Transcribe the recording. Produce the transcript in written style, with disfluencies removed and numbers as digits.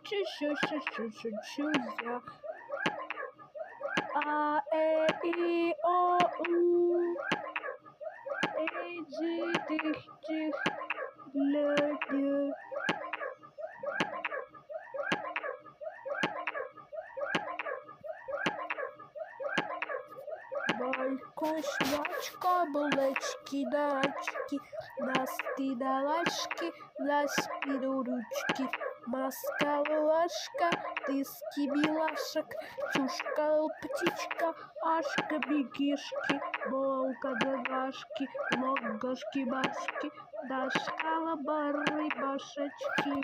чу-чу-чу-чу-чу-чу я. А, и, о, у. Эй, тих, ля-ля. Вкусняшка, булочки, дачки, носки, давашки, носки, ручки, маска, ложка, диски, милашек, чушка, птичка, ашка, бегишки, волка, дагашки, логашки, башки, дашка, лабары, башечки.